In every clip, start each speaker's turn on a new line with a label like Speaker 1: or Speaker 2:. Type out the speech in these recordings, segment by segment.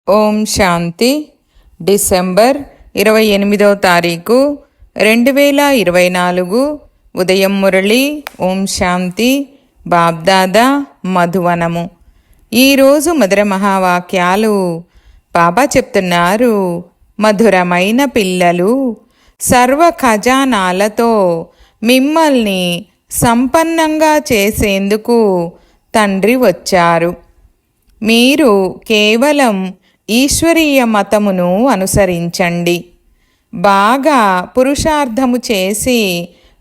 Speaker 1: ఓం శాంతి. December 28వ తారీఖు 2024 ఉదయం మురళి. ఓం శాంతి. బాబ్దాదా మధువనము. ఈరోజు మధుర మహావాక్యాలు. బాబా చెప్తున్నారు, మధురమైన పిల్లలు, సర్వ ఖజానాలతో మిమ్మల్ని సంపన్నంగా చేసేందుకు తండ్రి వచ్చారు. మీరు కేవలం ఈశ్వరీయ మతమును అనుసరించండి. బాగా పురుషార్థము చేసి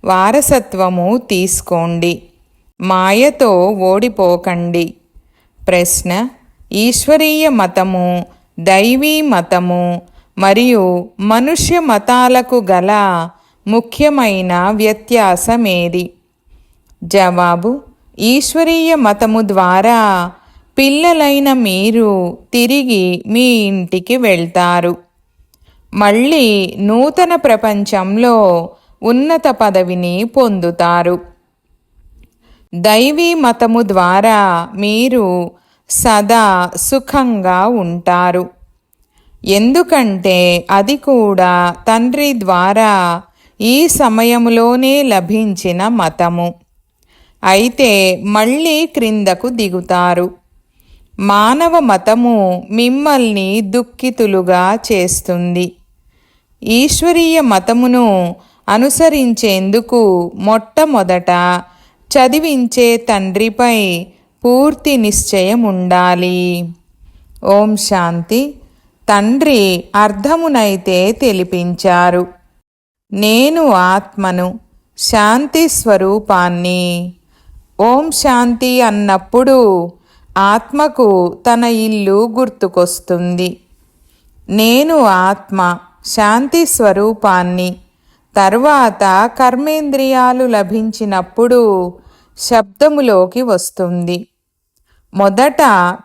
Speaker 1: వారసత్వము తీసుకోండి. మాయతో ఓడిపోకండి. ప్రశ్న: ఈశ్వరీయ మతము, దైవీ మతము మరియు మనుష్య మతాలకు గల ముఖ్యమైన వ్యత్యాసమేది? జవాబు: ఈశ్వరీయ మతము ద్వారా పిల్లలైన మీరు తిరిగి మీ ఇంటికి వెళ్తారు. మళ్ళీ నూతన ప్రపంచంలో ఉన్నత పదవిని పొందుతారు. దైవీ మతము ద్వారా మీరు సదా సుఖంగా ఉంటారు. ఎందుకంటే అది కూడా తండ్రి ద్వారా ఈ సమయంలోనే లభించిన మతము. అయితే మళ్ళీ క్రిందకు దిగుతారు. మానవ మతము మిమ్మల్ని దుఃఖితులుగా చేస్తుంది. ఈశ్వరీయ మతమును అనుసరించేందుకు మొట్టమొదట చదివించే తండ్రిపై పూర్తి నిశ్చయం ఉండాలి. ఓం శాంతి. తండ్రి అర్థమునైతే తెలిపించారు. నేను ఆత్మను, శాంతి స్వరూపాన్ని. ఓం శాంతి అన్నప్పుడు ఆత్మకు తన ఇల్లు గుర్తుకొస్తుంది. నేను ఆత్మ, శాంతి స్వరూపాన్ని. తర్వాత కర్మేంద్రియాలు లభించినప్పుడు శబ్దములోకి వస్తుంది. మొదట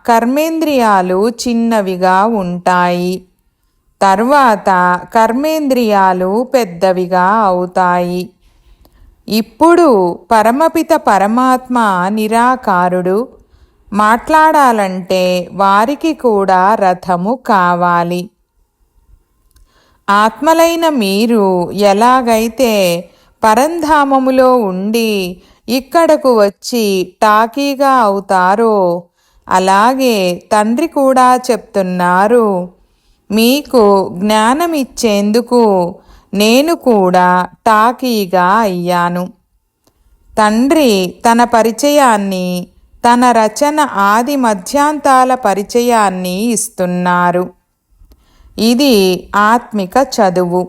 Speaker 1: కర్మేంద్రియాలు చిన్నవిగా ఉంటాయి. తర్వాత కర్మేంద్రియాలు పెద్దవిగా అవుతాయి. ఇప్పుడు పరమపిత పరమాత్మ నిరాకారుడు. మాట్లాడాలంటే వారికి కూడా రథము కావాలి. ఆత్మలైన మీరు ఎలాగైతే పరంధామములో ఉండి ఇక్కడకు వచ్చి టాకీగా అవుతారో, అలాగే తండ్రి కూడా చెప్తున్నారు, మీకు జ్ఞానమిచ్చేందుకు నేను కూడా టాకీగా అయ్యాను. తండ్రి తన పరిచయాన్ని, తన రచన ఆది మధ్యాంతాల పరిచయాన్ని ఇస్తున్నారు. ఇది ఆత్మిక చదువు.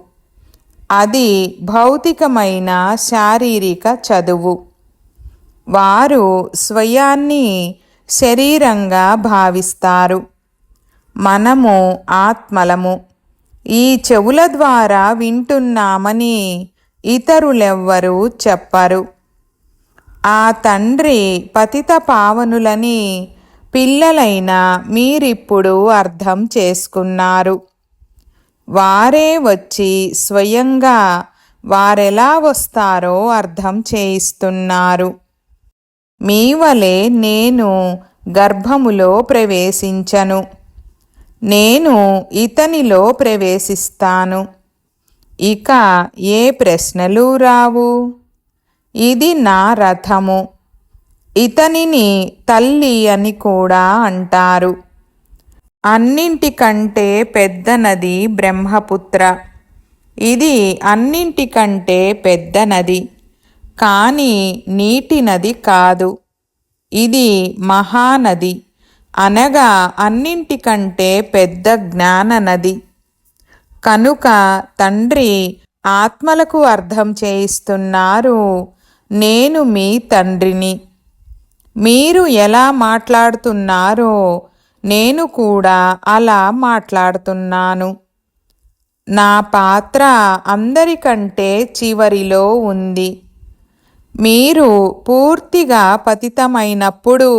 Speaker 1: అది భౌతికమైన శారీరక చదువు. వారు స్వయాన్ని శరీరంగా భావిస్తారు. మనము ఆత్మలము. ఈ చెవుల ద్వారా వింటున్నామని ఇతరులెవ్వరూ చెప్పరు. ఆ తండ్రి పతిత పావనులని పిల్లలైన మీరిప్పుడు అర్థం చేసుకున్నారు. వారే వచ్చి స్వయంగా వారెలా వస్తారో అర్థం చేయిస్తున్నారు. మీ వలె నేను గర్భములో ప్రవేశించను. నేను ఇతనిలో ప్రవేశిస్తాను. ఇక ఏ ప్రశ్నలు రావు. ఇది నా రథము. ఇతనిని తల్లి అని కూడా అంటారు. అన్నింటికంటే పెద్ద నది బ్రహ్మపుత్ర. ఇది అన్నింటికంటే పెద్ద నది, కానీ నీటి నది కాదు. ఇది మహానది, అనగా అన్నింటికంటే పెద్ద జ్ఞాన నది. కనుక తండ్రి ఆత్మలకు అర్థం చేయిస్తున్నారు, నేను మీ తండ్రిని. మీరు ఎలా మాట్లాడుతున్నారో నేను కూడా అలా మాట్లాడుతున్నాను. నా పాత్ర అందరికంటే చివరిలో ఉంది. మీరు పూర్తిగా పతితమైనప్పుడు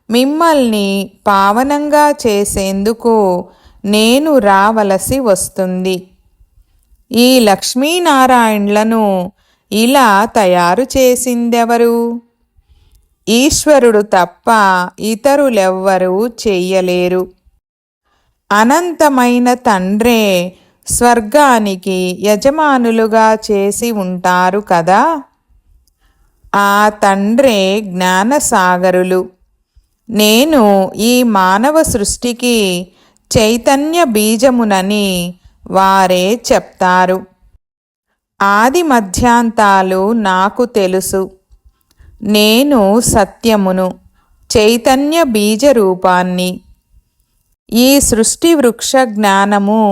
Speaker 1: మిమ్మల్ని పావనంగా చేసేందుకు నేను రావలసి వస్తుంది. ఈ లక్ష్మీనారాయణలను ఇలా తయారు చేసిందెవరు? ఈశ్వరుడు తప్ప ఇతరులెవ్వరూ చెయ్యలేరు. అనంతమైన తండ్రే స్వర్గానికి యజమానులుగా చేసి ఉంటారు కదా. ఆ తండ్రే జ్ఞానసాగరులు. నేను ఈ మానవ సృష్టికి చైతన్య బీజమునని వారే చెప్తారు. ఆది మధ్యాంతాలు నాకు తెలుసు. నేను సత్యమును, చైతన్య బీజ రూపాన్ని. ఈ సృష్టి వృక్ష జ్ఞానము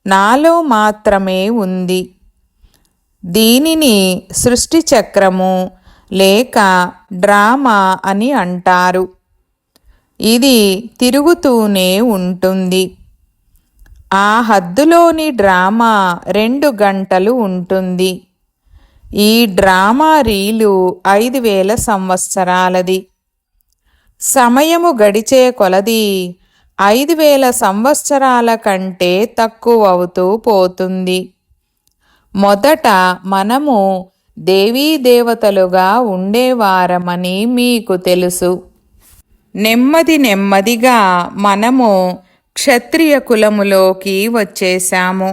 Speaker 1: నాలో మాత్రమే ఉంది. దీనిని సృష్టి చక్రము లేక డ్రామా అని అంటారు. ఇది తిరుగుతూనే ఉంటుంది. ఆ హద్దులోని డ్రామా 2 గంటలు ఉంటుంది. ఈ డ్రామా రీలు 5000 సంవత్సరాలది. సమయము గడిచే కొలది 5000 సంవత్సరాల కంటే తక్కువవుతూ పోతుంది. మొదట మనము దేవీదేవతలుగా ఉండేవారమని మీకు తెలుసు. నెమ్మదిగా మనము క్షత్రియ కులములోకి వచ్చేశాము.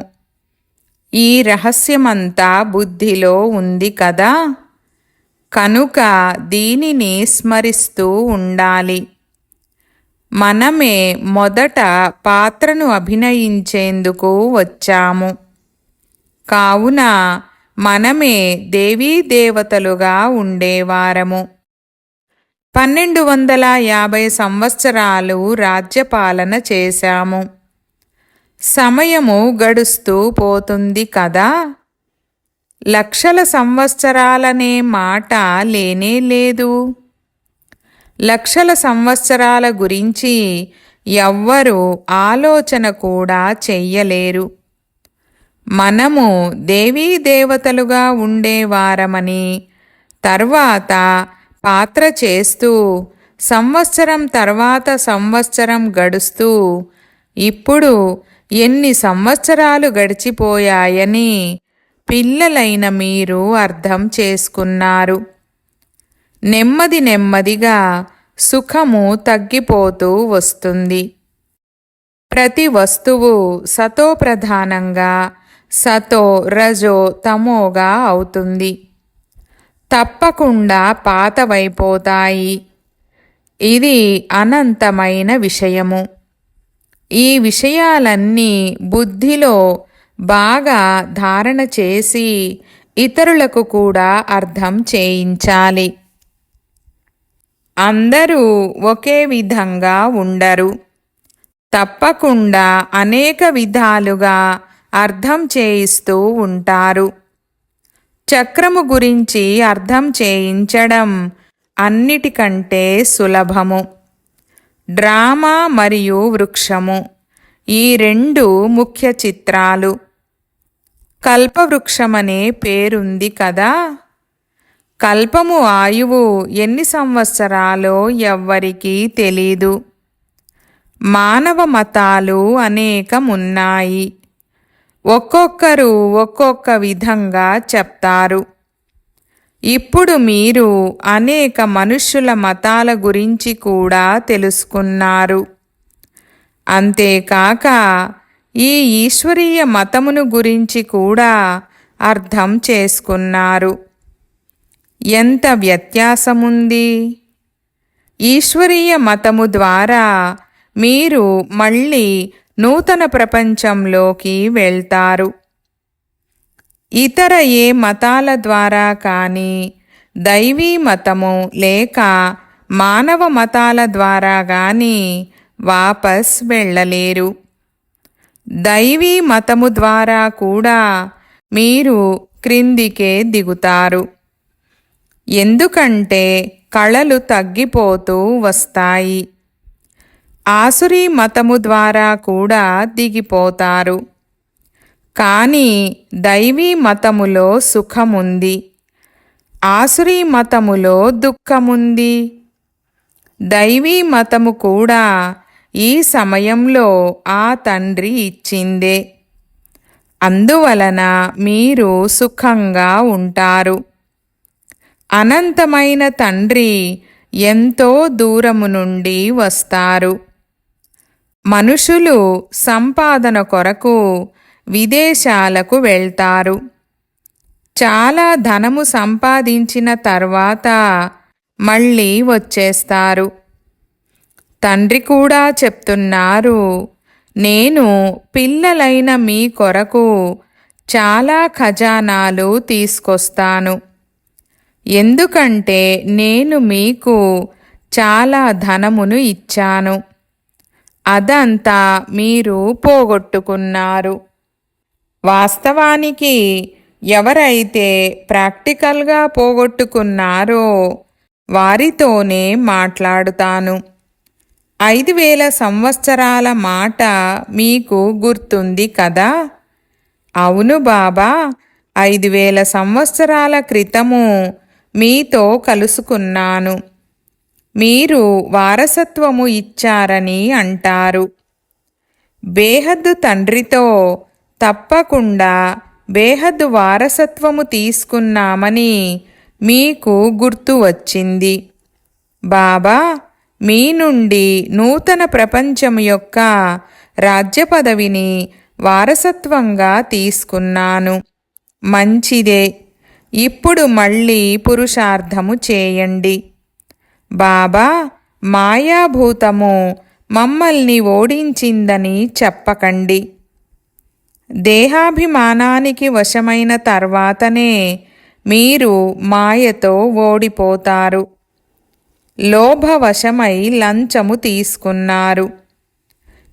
Speaker 1: ఈ రహస్యమంతా బుద్ధిలో ఉంది కదా. కనుక దీనిని స్మరిస్తూ ఉండాలి. మనమే మొదట పాత్రను అభినయించేందుకు వచ్చాము. కావున మనమే దేవీదేవతలుగా ఉండేవారము. 1250 సంవత్సరాలు రాజ్యపాలన చేశాము. సమయము గడుస్తూ పోతుంది కదా. లక్షల సంవత్సరాలనే మాట లేనే లేదు. లక్షల సంవత్సరాల గురించి ఎవ్వరూ ఆలోచన కూడా చెయ్యలేరు. మనము దేవతలుగా ఉండేవారమని, తర్వాత పాత్ర చేస్తూ సంవత్సరం తర్వాత సంవత్సరం గడుస్తూ ఇప్పుడు ఎన్ని సంవత్సరాలు గడిచిపోయాయని పిల్లలైన మీరు అర్థం చేసుకున్నారు. నెమ్మదిగా సుఖము తగ్గిపోతూ వస్తుంది. ప్రతి వస్తువు సతో ప్రధానంగా సతో రజో తమోగా అవుతుంది. తప్పకుండా పాతవైపోతాయి. ఇది అనంతమైన విషయము. ఈ విషయాలన్నీ బుద్ధిలో బాగా ధారణ చేసి ఇతరులకు కూడా అర్థం చేయించాలి. అందరూ ఒకే విధంగా ఉండరు. తప్పకుండా అనేక విధాలుగా అర్థం చేయిస్తూ ఉంటారు. చక్రము గురించి అర్థం చేయించడం అన్నిటికంటే సులభము. డ్రామా మరియు వృక్షము ఈ 2 ముఖ్య చిత్రాలు. కల్పవృక్షమనే పేరుంది కదా. కల్పము ఆయువు ఎన్ని సంవత్సరాలో ఎవ్వరికీ తెలీదు. మానవ మతాలు అనేకమున్నాయి. ఒక్కొక్కరు ఒక్కొక్క విధంగా చెప్తారు. ఇప్పుడు మీరు అనేక మనుష్యుల మతాల గురించి కూడా తెలుసుకున్నారు. అంతేకాక ఈ ఈశ్వరీయ మతమును గురించి కూడా అర్థం చేసుకున్నారు. ఎంత వ్యత్యాసముంది! ఈశ్వరీయ మతము ద్వారా మీరు మళ్ళీ నూతన ప్రపంచంలోకి వెళ్తారు. ఇతర ఏ మతాల ద్వారా కానీ దైవీ మతము లేక మానవ మతాల ద్వారా కానీ వాపస్ వెళ్ళలేరు. దైవీ మతము ద్వారా కూడా మీరు క్రిందికే దిగుతారు. ఎందుకంటే కళలు తగ్గిపోతూ వస్తాయి. ఆసురీ మతము ద్వారా కూడా దిగిపోతారు. కానీ దైవీ మతములో సుఖముంది, ఆసురీ మతములో దుఃఖముంది. దైవీ మతము కూడా ఈ సమయంలో ఆ తండ్రి ఇచ్చిందే. అందువలన మీరు సుఖంగా ఉంటారు. అనంతమైన తండ్రి ఎంతో దూరము నుండి వస్తారు. మనుషులు సంపాదన కొరకు విదేశాలకు వెళ్తారు. చాలా ధనము సంపాదించిన తర్వాత మళ్ళీ వచ్చేస్తారు. తండ్రి కూడా చెప్తున్నారు, నేను పిల్లలైన మీ కొరకు చాలా ఖజానాలు తీసుకొస్తాను. ఎందుకంటే నేను మీకు చాలా ధనమును ఇచ్చాను. అదంతా మీరు పోగొట్టుకున్నారు. వాస్తవానికి ఎవరైతే ప్రాక్టికల్గా పోగొట్టుకున్నారో వారితోనే మాట్లాడుతాను. 5000 సంవత్సరాల మాట మీకు గుర్తుంది కదా? అవును బాబా, 5000 సంవత్సరాల క్రితము మీతో కలుసుకున్నాను. మీరు వారసత్వము ఇచ్చారని అంటారు. బేహద్దు తండ్రితో తప్పకుండా బేహద్దు వారసత్వము తీసుకున్నామని మీకు గుర్తు వచ్చింది. బాబా, మీ నుండి నూతన ప్రపంచం యొక్క రాజ్య పదవిని వారసత్వంగా తీసుకున్నాను. మంచిదే. ఇప్పుడు మళ్ళీ పురుషార్థము చేయండి. బాబా, మాయాభూతము మమ్మల్ని ఓడించిందని చెప్పకండి. దేహాభిమానానికి వశమైన తర్వాతనే మీరు మాయతో ఓడిపోతారు. లోభవశమై లంచము తీసుకున్నారు.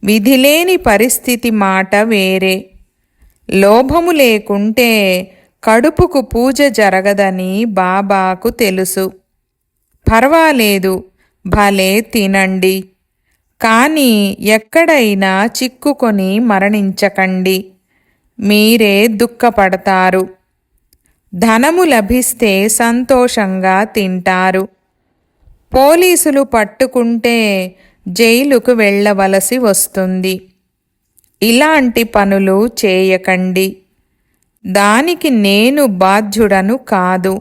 Speaker 1: విధిలేని పరిస్థితి మాట వేరే. లోభము లేకుంటే కడుపుకు పూజ జరగదని బాబాకు తెలుసు. పర్వాలేదు, భలే తినండి, కానీ ఎక్కడైనా చిక్కుకొని మరణించకండి. మీరే దుఃఖపడతారు. ధనము లభిస్తే సంతోషంగా తింటారు. పోలీసులు పట్టుకుంటే జైలుకు వెళ్ళవలసి వస్తుంది. ఇలాంటి పనులు చేయకండి. దానికి నేను బాధ్యుడను కాదు.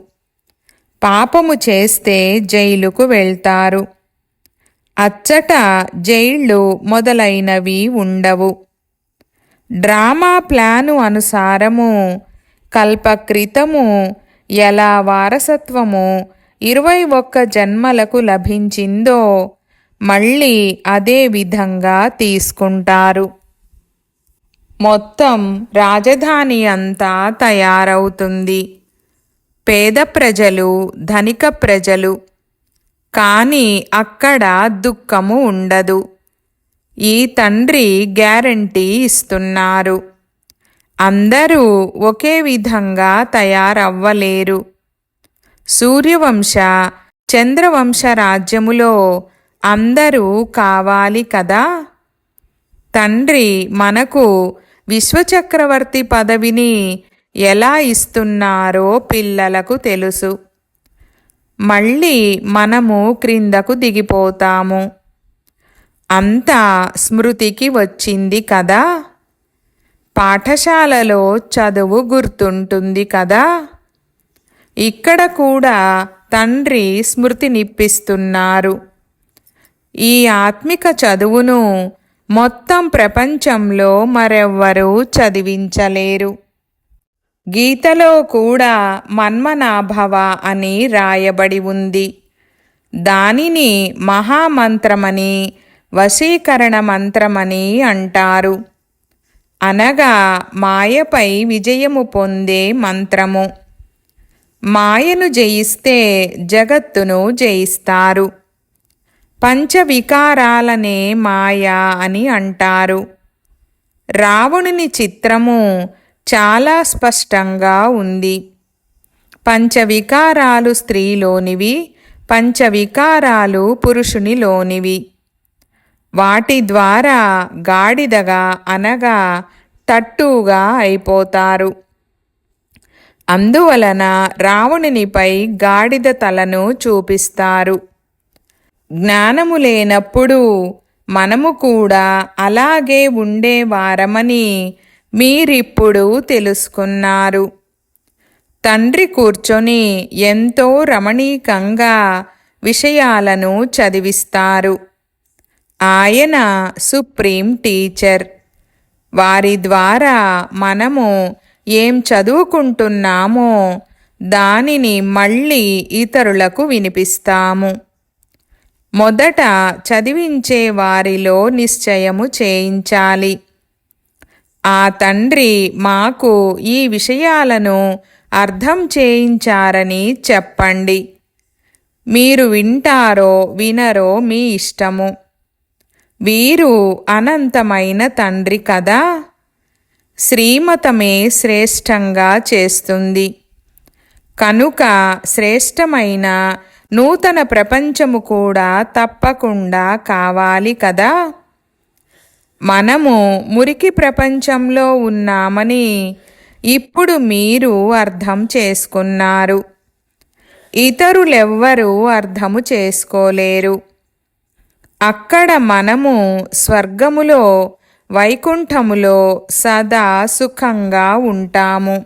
Speaker 1: పాపము చేస్తే జైలుకు వెళ్తారు. అచ్చట జైళ్ళు మొదలైనవి ఉండవు. డ్రామా ప్లాను అనుసారము కల్పక్రితము ఎలా వారసత్వము 21 జన్మలకు లభించిందో మళ్ళీ అదే విధంగా తీసుకుంటారు. మొత్తం రాజధాని అంతా తయారవుతుంది. పేద ప్రజలు, ధనిక ప్రజలు, కానీ అక్కడ దుఃఖము ఉండదు. ఈ తండ్రి గ్యారంటీ ఇస్తున్నారు. అందరూ ఒకే విధంగా తయారవ్వలేరు. సూర్యవంశ, చంద్రవంశ రాజ్యములో అందరూ కావాలి కదా. తండ్రి మనకు విశ్వచక్రవర్తి పదవిని ఎలా ఇస్తున్నారో పిల్లలకు తెలుసు. మళ్ళీ మనము క్రిందకు దిగిపోతాము. అంతా స్మృతికి వచ్చింది కదా. పాఠశాలలో చదువు గుర్తుంటుంది కదా. ఇక్కడ కూడా తండ్రి స్మృతినిప్పిస్తున్నారు. ఈ ఆత్మిక చదువును మొత్తం ప్రపంచంలో మరెవ్వరూ చదివించలేరు. గీతలో కూడా మన్మనాభవ అని రాయబడి ఉంది. దానిని మహామంత్రమని, వశీకరణ మంత్రమని అంటారు. అనగా మాయపై విజయము పొందే మంత్రము. మాయను జయిస్తే జగత్తును జయిస్తారు. పంచవికారాలనే మాయా అని అంటారు. రావణుని చిత్రము చాలా స్పష్టంగా ఉంది. పంచవికారాలు స్త్రీలోనివి, పంచవికారాలు పురుషునిలోనివి. వాటి ద్వారా గాడిదగా అనగా తట్టుగా అయిపోతారు. అందువలన రావణునిపై గాడిద తలను చూపిస్తారు. జ్ఞానము లేనప్పుడు మనము కూడా అలాగే ఉండేవారమని మీరిప్పుడు తెలుసుకున్నారు. తండ్రి కూర్చొని ఎంతో రమణీకంగా విషయాలను చదివిస్తారు. ఆయన సుప్రీం టీచర్. వారి ద్వారా మనము ఏం చదువుకుంటున్నామో దానిని మళ్ళీ ఇతరులకు వినిపిస్తాము. మొదట చదివించే వారిలో నిశ్చయము చేయించాలి. ఆ తండ్రి మాకు ఈ విషయాలను అర్థం చేయించారని చెప్పండి. మీరు వింటారో వినరో మీ ఇష్టము. వీరు అనంతమైన తండ్రి కదా. శ్రీమతమే శ్రేష్టంగా చేస్తుంది. కనుక శ్రేష్టమైన నూతన ప్రపంచము కూడా తప్పకుండా కావాలి కదా. మనము మురికి ప్రపంచంలో ఉన్నామని ఇప్పుడు మీరు అర్థం చేసుకున్నారు. ఇతరులెవ్వరూ అర్థము చేసుకోలేరు. అక్కడ మనము స్వర్గములో వైకుంఠములో సదా సుఖంగా ఉంటాము.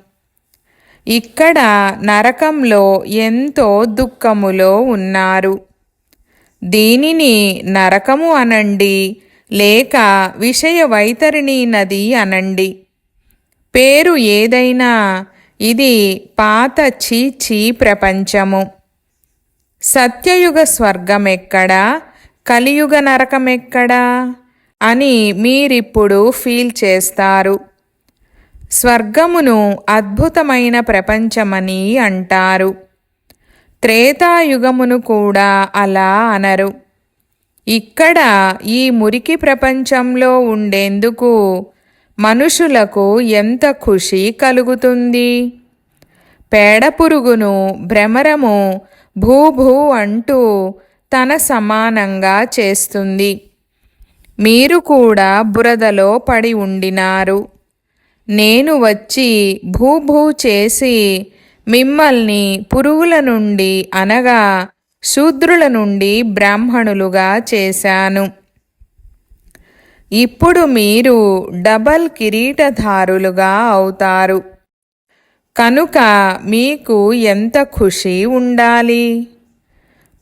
Speaker 1: ఇక్కడ నరకంలో ఎంతో దుఃఖములో ఉన్నారు. దీనిని నరకము అనండి, లేక విషయ వైతరిణి నది అనండి. పేరు ఏదైనా ఇది పాత చీచీ ప్రపంచము. సత్యయుగ స్వర్గమెక్కడా, కలియుగ నరకమెక్కడా అని మీరిప్పుడు ఫీల్ చేస్తారు. స్వర్గమును అద్భుతమైన ప్రపంచమని అంటారు. త్రేతాయుగమును కూడా అలా అనరు. ఇక్కడ ఈ మురికి ప్రపంచంలో ఉండేందుకు మనుషులకు ఎంత ఖుషి కలుగుతుంది. పేడపురుగును భ్రమరము భూభూ అంటూ తన సమానంగా చేస్తుంది. మీరు కూడా బురదలో పడి ఉండినారు. నేను వచ్చి భూభూ చేసి మిమ్మల్ని పురుగుల నుండి అనగా శూద్రుల నుండి బ్రాహ్మణులుగా చేశాను. ఇప్పుడు మీరు డబల్ కిరీటధారులుగా అవుతారు. కనుక మీకు ఎంత ఖుషి ఉండాలి.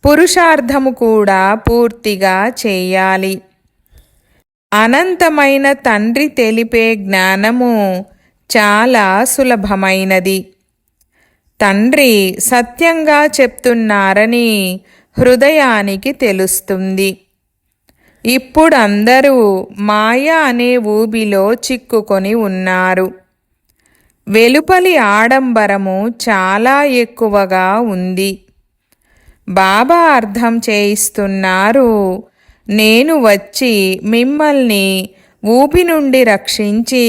Speaker 1: పురుషార్థము కూడా పూర్తిగా చేయాలి. అనంతమైన తండ్రి తెలిపే జ్ఞానము చాలా సులభమైనది. తండ్రి సత్యంగా చెప్తున్నారని హృదయానికి తెలుస్తుంది. ఇప్పుడు అందరూ మాయ అనే ఊబిలో చిక్కుకొని ఉన్నారు. వెలుపలి ఆడంబరము చాలా ఎక్కువగా ఉంది. బాబా అర్థం చేయిస్తున్నారు, నేను వచ్చి మిమ్మల్ని ఊబి నుండి రక్షించి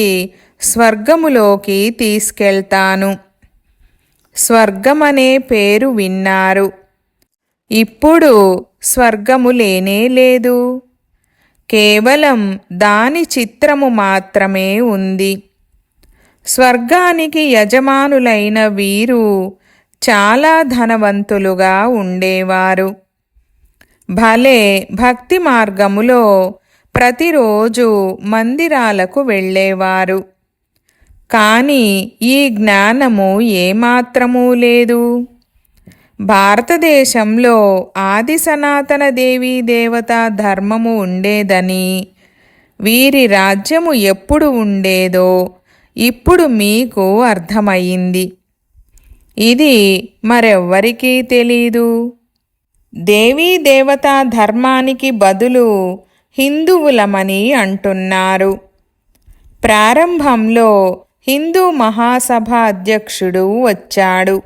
Speaker 1: స్వర్గములోకి తీసుకెళ్తాను. స్వర్గమనే పేరు విన్నారు. ఇప్పుడు స్వర్గము లేనే లేదు. కేవలం దాని చిత్రము మాత్రమే ఉంది. స్వర్గానికి యజమానులైన వీరు చాలా ధనవంతులుగా ఉండేవారు. భలే భక్తి మార్గములో ప్రతిరోజు మందిరాలకు వెళ్ళేవారు. కానీ ఈ జ్ఞానము ఏమాత్రమూ లేదు. భారతదేశంలో ఆది సనాతన దేవీ దేవతా ధర్మము ఉండేదని, వీరి రాజ్యము ఎప్పుడు ఉండేదో ఇప్పుడు మీకు అర్థమయ్యింది. ఇది మరెవ్వరికీ తెలీదు. దేవీ దేవతా ధర్మానికి బదులు హిందువులమని అంటున్నారు. ప్రారంభంలో హిందూ మహాసభ అధ్యక్షుడు వచ్చాడు.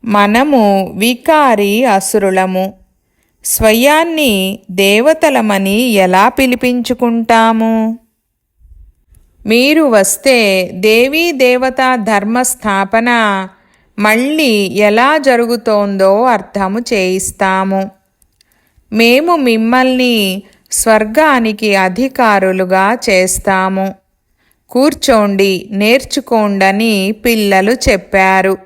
Speaker 1: మనము వికారి అసురులము. స్వయాన్ని దేవతలమని ఎలా పిలిపించుకుంటాము? మీరు వస్తే దేవీ దేవతా ధర్మస్థాపన మళ్ళీ ఎలా జరుగుతోందో అర్థము చేయిస్తాము. మేము మిమ్మల్ని స్వర్గానికి అధికారులుగా చేస్తాము. కూర్చోండి, నేర్చుకోండని పిల్లలు చెప్పారు.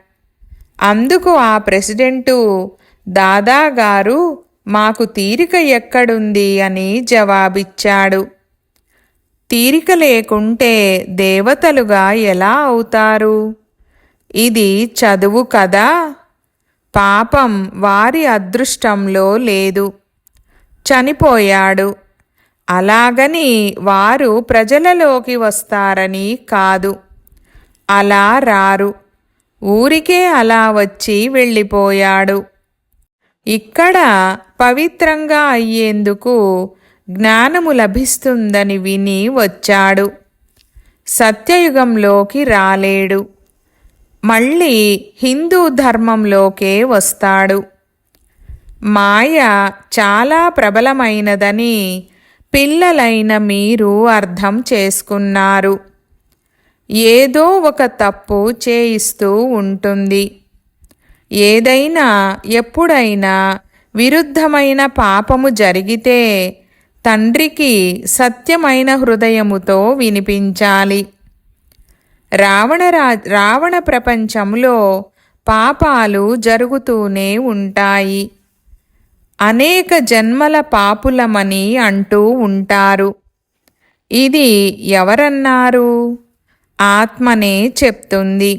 Speaker 1: అందుకు ఆ ప్రెసిడెంటు, దాదాగారు మాకు తీరిక ఎక్కడుంది అని జవాబిచ్చాడు. తీరిక లేకుంటే దేవతలుగా ఎలా అవుతారు? ఇది చదువు కదా. పాపం వారి అదృష్టంలో లేదు. చనిపోయాడు. అలాగని వారు ప్రజలలోకి వస్తారని కాదు. అలా రారు. ఊరికే అలా వచ్చి వెళ్ళిపోయాడు. ఇక్కడ పవిత్రంగా అయ్యేందుకు జ్ఞానము లభిస్తుందని విని వచ్చాడు. సత్యయుగంలోకి రాలేడు. మళ్ళీ హిందూ ధర్మంలోకే వస్తాడు. మాయ చాలా ప్రబలమైనదని పిల్లలైన మీరు అర్థం చేసుకున్నారు. ఏదో ఒక తప్పు చేయిస్తూ ఉంటుంది. ఏదైనా ఎప్పుడైనా విరుద్ధమైన పాపము జరిగితే తండ్రికి సత్యమైన హృదయముతో వినిపించాలి. రావణ ప్రపంచంలో పాపాలు జరుగుతూనే ఉంటాయి. అనేక జన్మల పాపులమని అంటూ ఉంటారు. ఇది ఎవరన్నారు? ఆత్మనే చెప్తుంది.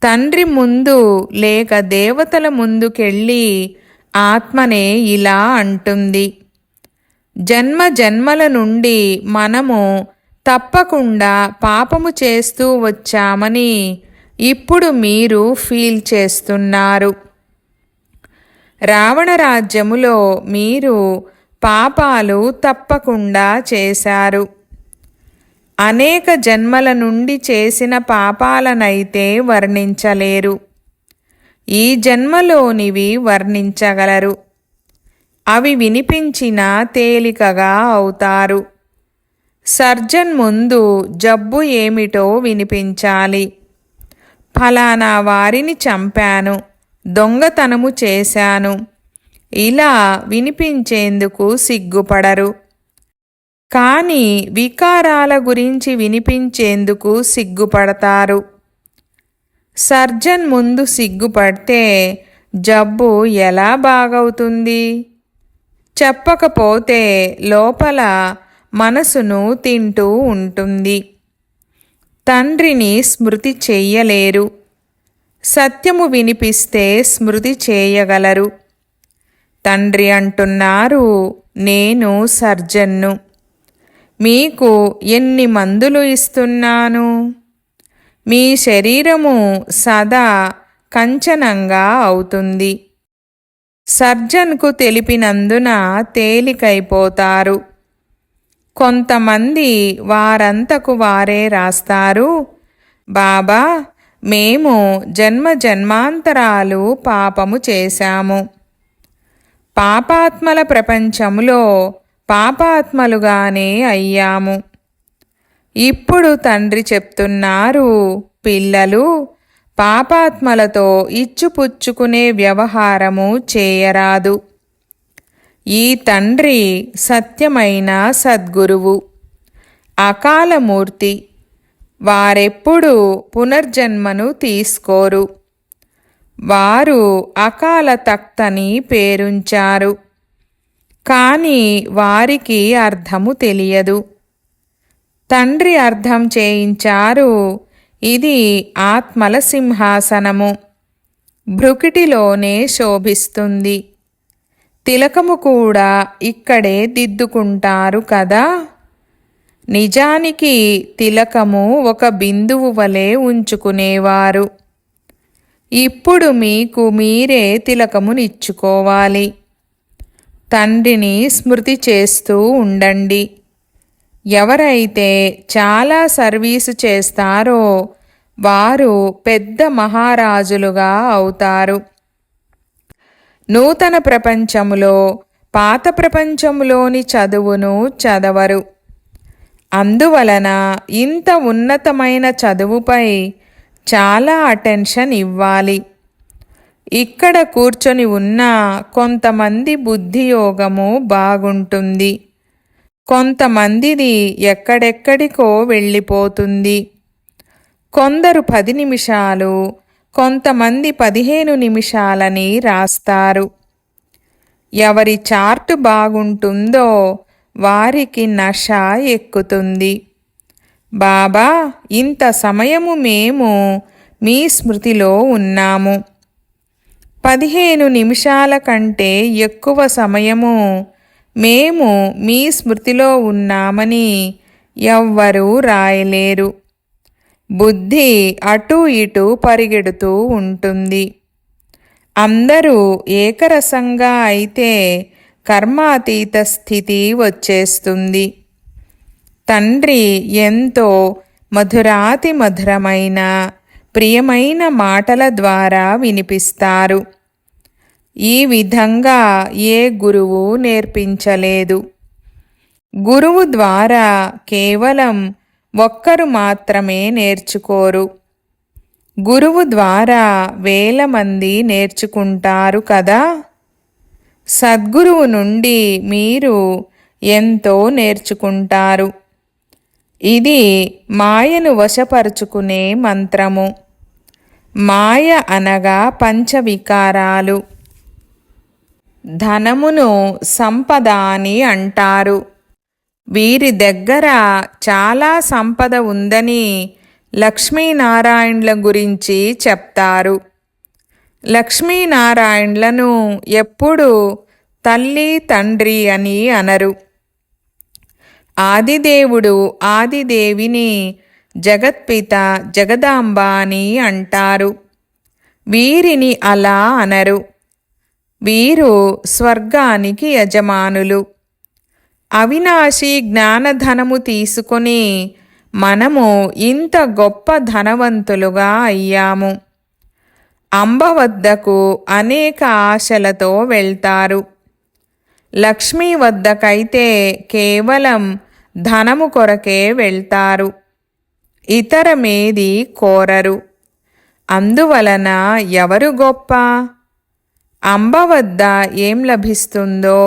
Speaker 1: తండ్రి ముందు లేక దేవతల ముందుకెళ్ళి ఆత్మనే ఇలా అంటుంది. జన్మ జన్మల నుండి మనము తప్పకుండా పాపము చేస్తూ వచ్చామని ఇప్పుడు మీరు ఫీల్ చేస్తున్నారు. రావణ రాజ్యములో మీరు పాపాలు తప్పకుండా చేశారు. అనేక జన్మల నుండి చేసిన పాపాలనైతే వర్ణించలేరు. ఈ జన్మలోనివి వర్ణించగలరు. అవి వినిపించినా తేలికగా అవుతారు. సర్జన్ ముందు జబ్బు ఏమిటో వినిపించాలి. ఫలానా వారిని చంపాను, దొంగతనము చేశాను, ఇలా వినిపించేందుకు సిగ్గుపడరు. కానీ వికారాల గురించి వినిపించేందుకు సిగ్గుపడతారు. సర్జన్ ముందు సిగ్గుపడితే జబ్బు ఎలా బాగవుతుంది? చెప్పకపోతే లోపల మనసును తింటూ ఉంటుంది. తండ్రిని స్మృతి చెయ్యలేరు. సత్యము వినిపిస్తే స్మృతి చేయగలరు. తండ్రి అంటున్నారు, నేను సర్జన్ను. మీకు ఎన్ని మందులు ఇస్తున్నాను? మీ శరీరము సదా కంచనంగా అవుతుంది. సర్జన్కు తెలిపినందున తేలికైపోతారు. కొంతమంది వారంతకు వారే రాస్తారు, బాబా మేము జన్మ జన్మాంతరాలు పాపము చేశాము. పాపాత్మల ప్రపంచములో పాపాత్మలుగానే అయ్యాము. ఇప్పుడు తండ్రి చెప్తున్నారు, పిల్లలు పాపాత్మలతో ఇచ్చుపుచ్చుకునే వ్యవహారము చేయరాదు. ఈ తండ్రి సత్యమైన సద్గురువు, అకాలమూర్తి. వారెప్పుడూ పునర్జన్మను తీసుకోరు. వారు అకాల తఖ్తని పేరుంచారు. కానీ వారికి అర్థము తెలియదు. తండ్రి అర్థం చేయించారు, ఇది ఆత్మల సింహాసనము, భృకుటిలోనే శోభిస్తుంది. తిలకము కూడా ఇక్కడే దిద్దుకుంటారు కదా. నిజానికి తిలకము ఒక బిందువు వలె ఉంచుకునేవారు. ఇప్పుడు మీకు మీరే తిలకమునిచ్చుకోవాలి. తండ్రిని స్మృతి చేస్తూ ఉండండి. ఎవరైతే చాలా సర్వీసు చేస్తారో వారు పెద్ద మహారాజులుగా అవుతారు. నూతన ప్రపంచములో పాత ప్రపంచములోని చదువును చదవరు. అందువలన ఇంత ఉన్నతమైన చదువుపై చాలా అటెన్షన్ ఇవ్వాలి. ఇక్కడ కూర్చొని ఉన్న కొంతమంది బుద్ధియోగము బాగుంటుంది, కొంతమందిది ఎక్కడెక్కడికో వెళ్ళిపోతుంది. కొందరు 10 నిమిషాలు, కొంతమంది 15 నిమిషాలని రాస్తారు. ఎవరి చార్టు బాగుంటుందో వారికి నష ఎక్కుతుంది. బాబా, ఇంత సమయము మేము మీ స్మృతిలో ఉన్నాము. 15 నిమిషాల కంటే ఎక్కువ సమయము మేము మీ స్మృతిలో ఉన్నామని ఎవ్వరూ రాయలేరు. బుద్ధి అటూ ఇటూ పరిగెడుతూ ఉంటుంది. అందరూ ఏకరసంగా అయితే కర్మాతీత స్థితి వచ్చేస్తుంది. తండ్రి ఎంతో మధురాతి మధురమైన ప్రియమైన మాటల ద్వారా వినిపిస్తారు. ఈ విధంగా ఏ గురువు నేర్పించలేదు. గురువు ద్వారా కేవలం ఒక్కరు మాత్రమే నేర్చుకోరు. గురువు ద్వారా వేల మంది నేర్చుకుంటారు కదా. సద్గురువు నుండి మీరు ఎంతో నేర్చుకుంటారు. ఇది మాయను వశపరుచుకునే మంత్రము. మాయ అనగా పంచవికారాలు. ధనమును సంపద అని అంటారు. వీరి దగ్గర చాలా సంపద ఉందని లక్ష్మీనారాయణుల గురించి చెప్తారు. లక్ష్మీనారాయణులను ఎప్పుడూ తల్లి తండ్రి అని అనరు. ఆదిదేవుడు ఆదిదేవిని జగత్పిత జగదాంబ అని అంటారు. వీరిని అలా అనరు. వీరు స్వర్గానికి యజమానులు. అవినాశి జ్ఞానధనము తీసుకొని మనము ఇంత గొప్ప ధనవంతులుగా అయ్యాము. అంబ వద్దకు అనేక ఆశలతో వెళ్తారు. లక్ష్మీ వద్దకైతే కేవలం ధనము కొరకే వెళ్తారు. ఇతరమేది కోరరు. అందువలన ఎవరు గొప్ప? అంబ వద్ద ఏం లభిస్తుందో,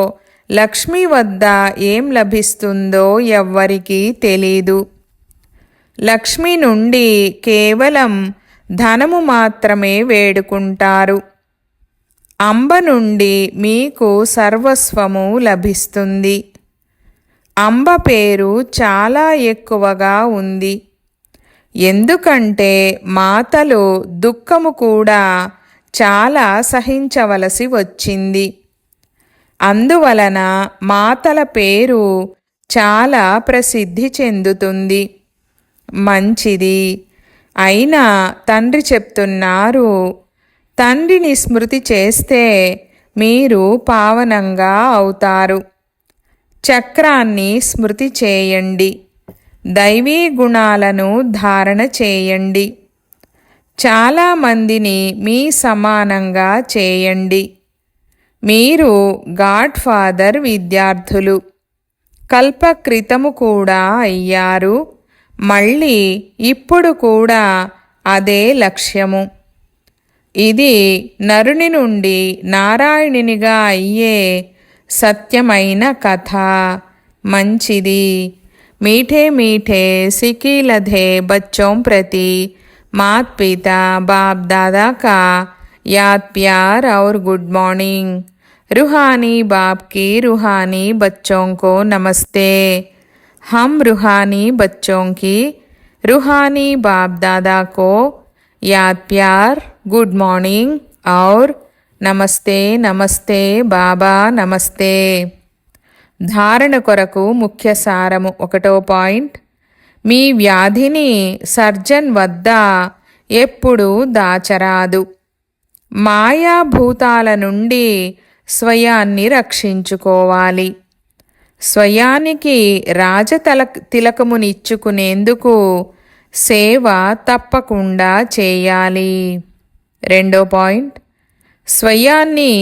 Speaker 1: లక్ష్మి వద్ద ఏం లభిస్తుందో ఎవ్వరికీ తెలీదు. లక్ష్మి నుండి కేవలం ధనము మాత్రమే వేడుకుంటారు. అంబ నుండి మీకు సర్వస్వము లభిస్తుంది. అంబ పేరు చాలా ఎక్కువగా ఉంది. ఎందుకంటే మాతలు దుఃఖము కూడా చాలా సహించవలసి వచ్చింది. అందువలన మాతల పేరు చాలా ప్రసిద్ధి చెందుతుంది. మంచిది. అయినా తండ్రి చెప్తున్నారు, తండ్రిని స్మృతి చేస్తే మీరు పావనంగా అవుతారు. చక్రాన్ని స్మృతి చేయండి. దైవీ గుణాలను ధారణ చేయండి. చాలామందిని మీ సమానంగా చేయండి. మీరు గాడ్ ఫాదర్ విద్యార్థులు. కల్పక్రితము కూడా అయ్యారు. మళ్ళీ ఇప్పుడు కూడా అదే లక్ష్యము. ఇది నరుని నుండి నారాయణునిగా అయ్యే సత్యమైన కథ. మంచిది. मीठे मीठे सिकीलधे बच्चों प्रति मात पिता बाप दादा का याद प्यार और गुड मॉर्निंग। रूहानी बाप की रूहानी बच्चों को नमस्ते। हम रूहानी बच्चों की रूहानी बाप दादा को याद प्यार गुड मॉर्निंग और नमस्ते नमस्ते बाबा नमस्ते। ధారణ కొరకు ముఖ్య సారము 1వ పాయింట్. మీ వ్యాధిని సర్జన్ వద్ద ఎప్పుడూ దాచరాదు. మాయాభూతాల నుండి స్వయాన్ని రక్షించుకోవాలి. స్వయానికి తిలకమునిచ్చుకునేందుకు సేవ తప్పకుండా చేయాలి. 2వ పాయింట్. స్వయాన్ని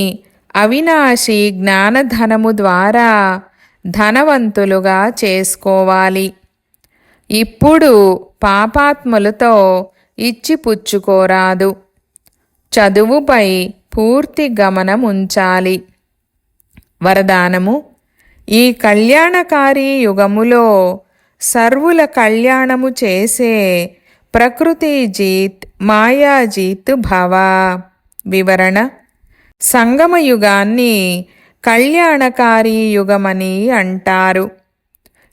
Speaker 1: అవినాశి జ్ఞానధనము ద్వారా ధనవంతులుగా చేసుకోవాలి. ఇప్పుడు పాపాత్ములతో ఇచ్చిపుచ్చుకోరాదు. చదువుపై పూర్తి గమనం ఉంచాలి. వరదానము. ఈ కళ్యాణకారి యుగములో సర్వుల కళ్యాణము చేసే ప్రకృతి జీత్ మాయాజీత్ భవ. వివరణ. సంగమయుగాన్ని కళ్యాణకారి యుగమని అంటారు.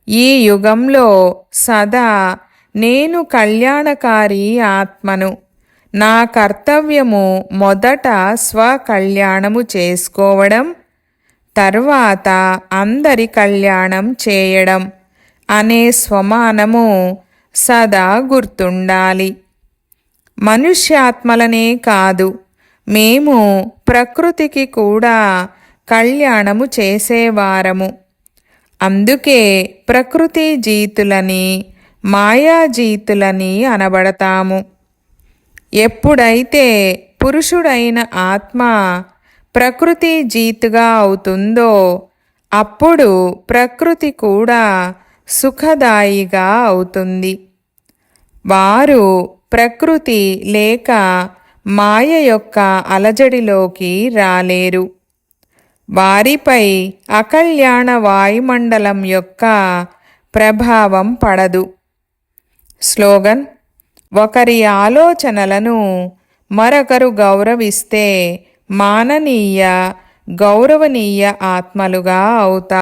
Speaker 1: ఈ యుగంలో సదా నేను కళ్యాణకారి ఆత్మను, నా కర్తవ్యము మొదట స్వకళ్యాణము చేసుకోవడం, తర్వాత అందరి కళ్యాణం చేయడం అనే స్వమానము సదా గుర్తుండాలి. మనుష్యాత్మలనే కాదు, మేము ప్రకృతికి కూడా కళ్యాణము చేసేవారము. అందుకే ప్రకృతి జీతులని మాయాజీతులని అనబడతాము. ఎప్పుడైతే పురుషుడైన ఆత్మ ప్రకృతి జీతుగా అవుతుందో అప్పుడు ప్రకృతి కూడా సుఖదాయిగా అవుతుంది. వారు ప్రకృతి లేక మాయ యొక్క అలజడిలోకి రాలేరు. వారిపై అకళ్యాణ వాయుమండలం యొక్క ప్రభావం పడదు. స్లోగన్: ఒకరి ఆలోచనలను మరొకరు గౌరవిస్తే మాననీయ, గౌరవనీయ ఆత్మలుగా అవుతారు.